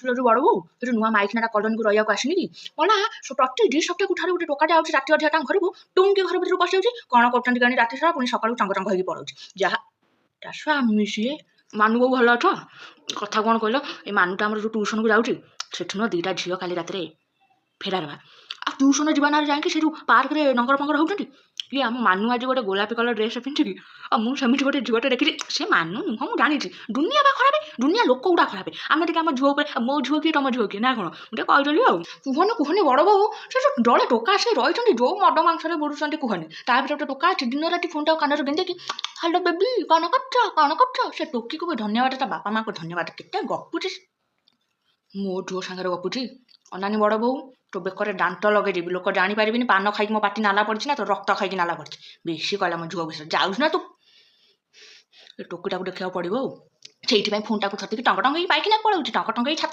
ଆସିଥିଲ ଯୋଉ ବଡ଼ ବୋଉ ସେ ଯୋଉ ନୂଆ ମାଇକିନାଟା କଲୋନୀକୁ ରହିବାକୁ ଆସିନି କି ଗଲା ପ୍ରତି 2 ସପ୍ତାହକୁ ଥରେ ଗୋଟେ ଟୋକାଟେ ଆଉଛି ରାତି ଅଧିଆ ତାଙ୍କ ଘରକୁ ଟୁଙ୍କି ଘର ଭିତରକୁ ପଶି ଯାଉଛି କ'ଣ କରୁଛନ୍ତି କାଣି ରାତି ସାରା ପୁଣି ସକାଳୁ ଚଙ୍ଗ ଚଙ୍ଗ ହେଇକି ପଳଉଛି ଯାହା ତା ସ୍ୱାମୀ ସିଏ ମାନୁ ବୋଉ ଭଲ ଅଛ କଥା କ'ଣ କହିଲ ଏ ମାନୁଟା ଆମର ଯୋଉ ଟ୍ୟୁସନକୁ ଯାଉଛି ସେଠୁ ନୁହଁ 2ଟା ଝିଅ କାଲି ରାତିରେ ଫେରାର ବା ଆଉ ଟ୍ୟୁସନ ଯିବା ନାଁରେ ଯାଇକି ସେ ଯୋଉ ପାର୍କରେ ନଙ୍ଗର ପଙ୍ଗର ହଉଛନ୍ତି ଇଏ ଆମ ମାନୁ ଆଜି ଗୋଟେ ଗୋଲାପୀ କଲର ଡ୍ରେସ୍ ପିନ୍ଧିକି ଆଉ ମୁଁ ସେମିତି ଗୋଟେ ଝିଅଟେ ଦେଖିଲି ସେ ମାନୁ ନୁହଁ ମୁଁ ଜାଣିଛି ଦୁନିଆ ବା ଖରାପ ଦୁନିଆ ଲୋକ ଗୁଡ଼ା ଖରାପ ଆମେ ଟିକେ ଆମ ଝିଅ ଉପରେ ମୋ ଝିଅ କିଏ ତମ ଝିଅ କିଏ ନା କ'ଣ ମୁଁ ଟିକେ କହିଦେଲି ଆଉ କୁହନି ବଡ଼ ବୋଉ ସେ ଯୋଉ ଦଳେ ଟୋକା ଆସିକି ରହିଛନ୍ତି ଯୋଉ ମଦ ମାଂସରେ ବୁଡ଼ୁଛନ୍ତି କୁହନି ତା ଭିତରେ ଗୋଟେ ଟୋକା ଅଛି ଦିନ ରାତି ଫୋନ୍ଟାକୁ କାନରେ ଗେଞ୍ଜିକି ହ୍ୟାଲୋ ବେବି କ'ଣ କରୁଛ ସେ ଟୋକିକୁ ବି ଧନ୍ୟବାଦ ତା ବାପା ମାଆଙ୍କୁ ଧନ୍ୟବାଦ କେତେ ଗପୁଛି ମୋ ଝିଅ ସାଙ୍ଗରେ ଗପୁଛି ଅନାନି ବଡ଼ ବୋଉ ତୋ ବେକରେ ଦାନ୍ତ ଲଗେଇଦେବି ଲୋକ ଜାଣିପାରିବିନି ପାନ ଖାଇକି ମୋ ପାଟି ନାଲା ପଡ଼ିଛି ନା ତୋ ରକ୍ତ ଖାଇକି ନାଲା ପଡ଼ିଛି ବେଶୀ କହିଲା ମୋ ଝିଅ ବିଷୟରେ ଯାଉଛୁ ନା ତୁ ଏ ଟୋକିଟାକୁ ଦେଖିବାକୁ ପଡ଼ିବ ଆଉ ସେଇଥିପାଇଁ ଫୋନ୍ଟାକୁ ଧରିକି ଟଙ୍ଗ ଟଙ୍ଗ ହେଇକି ପାଇକିନା ପଳଉଛି ଟଙ୍ଗ ଟଙ୍ଗ ହେଇ ଛାତ